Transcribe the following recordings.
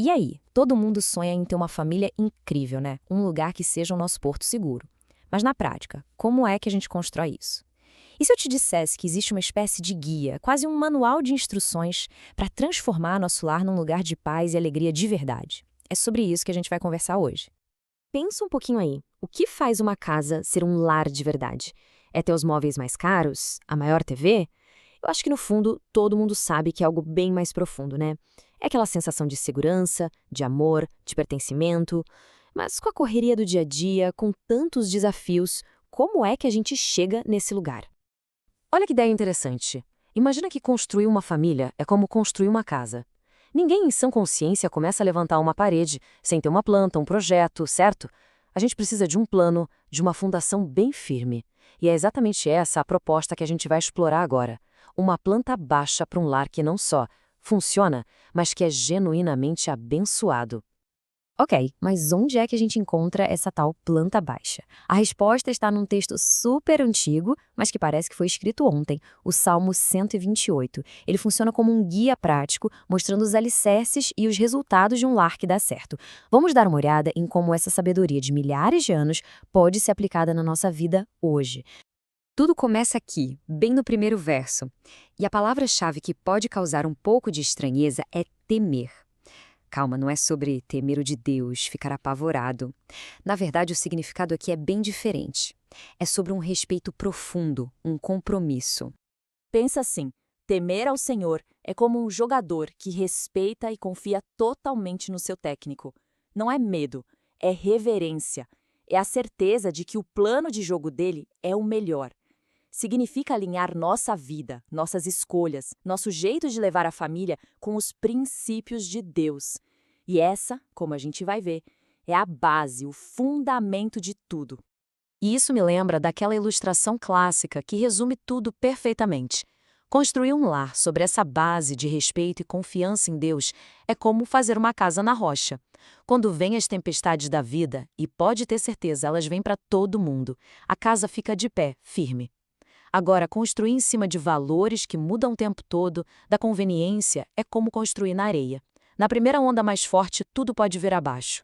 E aí, todo mundo sonha em ter uma família incrível, né? Um lugar que seja o nosso porto seguro. Mas na prática, como é que a gente constrói isso? E se eu te dissesse que existe uma espécie de guia, quase um manual de instruções para transformar nosso lar num lugar de paz e alegria de verdade? É sobre isso que a gente vai conversar hoje. Pensa um pouquinho aí. O que faz uma casa ser um lar de verdade? É ter os móveis mais caros? A maior TV? Eu acho que no fundo todo mundo sabe que é algo bem mais profundo, né? É aquela sensação de segurança, de amor, de pertencimento. Mas com a correria do dia a dia, com tantos desafios, como é que a gente chega nesse lugar? Olha que ideia interessante. Imagina que construir uma família é como construir uma casa. Ninguém em sã consciência começa a levantar uma parede sem ter uma planta, um projeto, certo? A gente precisa de um plano, de uma fundação bem firme. E é exatamente essa a proposta que a gente vai explorar agora. Uma planta baixa para um lar que não só funciona, mas que é genuinamente abençoado. Ok, mas onde é que a gente encontra essa tal planta baixa? A resposta está num texto super antigo, mas que parece que foi escrito ontem, o Salmo 128. Ele funciona como um guia prático, mostrando os alicerces e os resultados de um lar que dá certo. Vamos dar uma olhada em como essa sabedoria de milhares de anos pode ser aplicada na nossa vida hoje. Tudo começa aqui, bem no primeiro verso. E a palavra-chave que pode causar um pouco de estranheza é temer. Calma, não é sobre temer o de Deus, ficar apavorado. Na verdade, o significado aqui é bem diferente. É sobre um respeito profundo, um compromisso. Pensa assim: temer ao Senhor é como um jogador que respeita e confia totalmente no seu técnico. Não é medo, é reverência. É a certeza de que o plano de jogo dele é o melhor. Significa alinhar nossa vida, nossas escolhas, nosso jeito de levar a família com os princípios de Deus. E essa, como a gente vai ver, é a base, o fundamento de tudo. E isso me lembra daquela ilustração clássica que resume tudo perfeitamente. Construir um lar sobre essa base de respeito e confiança em Deus é como fazer uma casa na rocha. Quando vêm as tempestades da vida, e pode ter certeza, elas vêm para todo mundo, a casa fica de pé, firme. Agora, construir em cima de valores que mudam o tempo todo, da conveniência, é como construir na areia. Na primeira onda mais forte, tudo pode vir abaixo.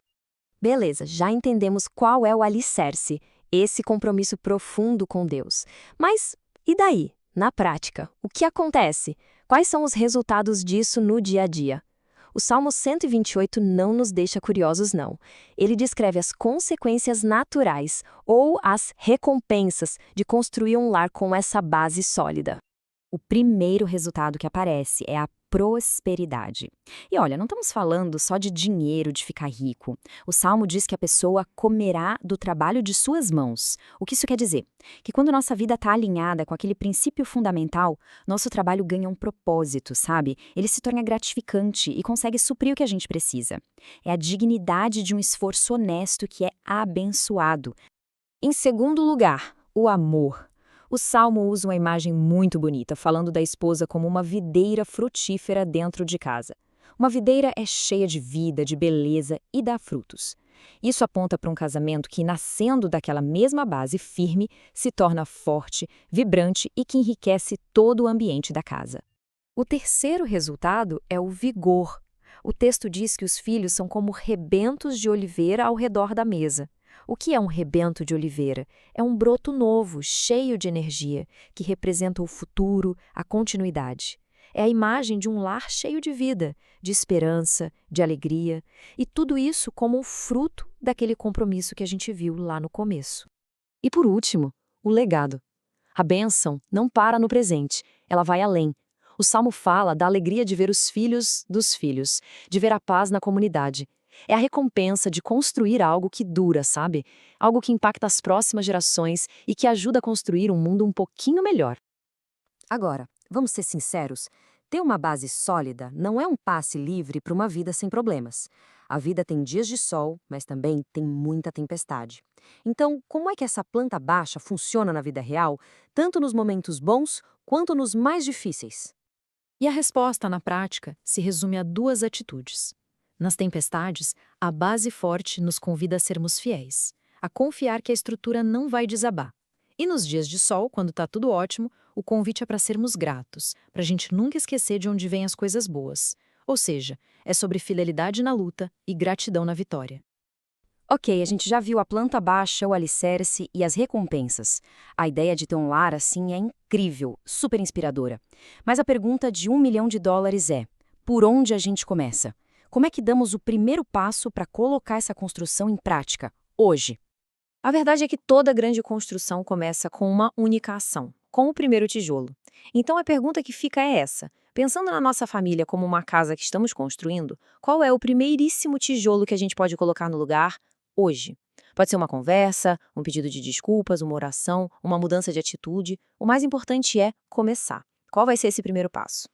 Beleza, já entendemos qual é o alicerce, esse compromisso profundo com Deus. Mas e daí? Na prática, o que acontece? Quais são os resultados disso no dia a dia? O Salmo 128 não nos deixa curiosos, não. Ele descreve as consequências naturais ou as recompensas de construir um lar com essa base sólida. O primeiro resultado que aparece é a prosperidade. E olha, não estamos falando só de dinheiro, de ficar rico. O Salmo diz que a pessoa comerá do trabalho de suas mãos. O que isso quer dizer? Que quando nossa vida está alinhada com aquele princípio fundamental, nosso trabalho ganha um propósito, sabe? Ele se torna gratificante e consegue suprir o que a gente precisa. É a dignidade de um esforço honesto que é abençoado. Em segundo lugar, o amor. O Salmo usa uma imagem muito bonita, falando da esposa como uma videira frutífera dentro de casa. Uma videira é cheia de vida, de beleza e dá frutos. Isso aponta para um casamento que, nascendo daquela mesma base firme, se torna forte, vibrante e que enriquece todo o ambiente da casa. O terceiro resultado é o vigor. O texto diz que os filhos são como rebentos de oliveira ao redor da mesa. O que é um rebento de oliveira? É um broto novo, cheio de energia, que representa o futuro, a continuidade. É a imagem de um lar cheio de vida, de esperança, de alegria, e tudo isso como um fruto daquele compromisso que a gente viu lá no começo. E por último, o legado. A bênção não para no presente, ela vai além. O Salmo fala da alegria de ver os filhos dos filhos, de ver a paz na comunidade. É a recompensa de construir algo que dura, sabe? Algo que impacta as próximas gerações e que ajuda a construir um mundo um pouquinho melhor. Agora, vamos ser sinceros, ter uma base sólida não é um passe livre para uma vida sem problemas. A vida tem dias de sol, mas também tem muita tempestade. Então, como é que essa planta baixa funciona na vida real, tanto nos momentos bons quanto nos mais difíceis? E a resposta, na prática, se resume a duas atitudes. Nas tempestades, a base forte nos convida a sermos fiéis, a confiar que a estrutura não vai desabar. E nos dias de sol, quando está tudo ótimo, o convite é para sermos gratos, para a gente nunca esquecer de onde vêm as coisas boas. Ou seja, é sobre fidelidade na luta e gratidão na vitória. Ok, a gente já viu a planta baixa, o alicerce e as recompensas. A ideia de ter um lar assim é incrível, super inspiradora. Mas a pergunta de US$ 1 milhão é: por onde a gente começa? Como é que damos o primeiro passo para colocar essa construção em prática, hoje? A verdade é que toda grande construção começa com uma única ação, com o primeiro tijolo. Então a pergunta que fica é essa: pensando na nossa família como uma casa que estamos construindo, qual é o primeiríssimo tijolo que a gente pode colocar no lugar hoje? Pode ser uma conversa, um pedido de desculpas, uma oração, uma mudança de atitude. O mais importante é começar. Qual vai ser esse primeiro passo?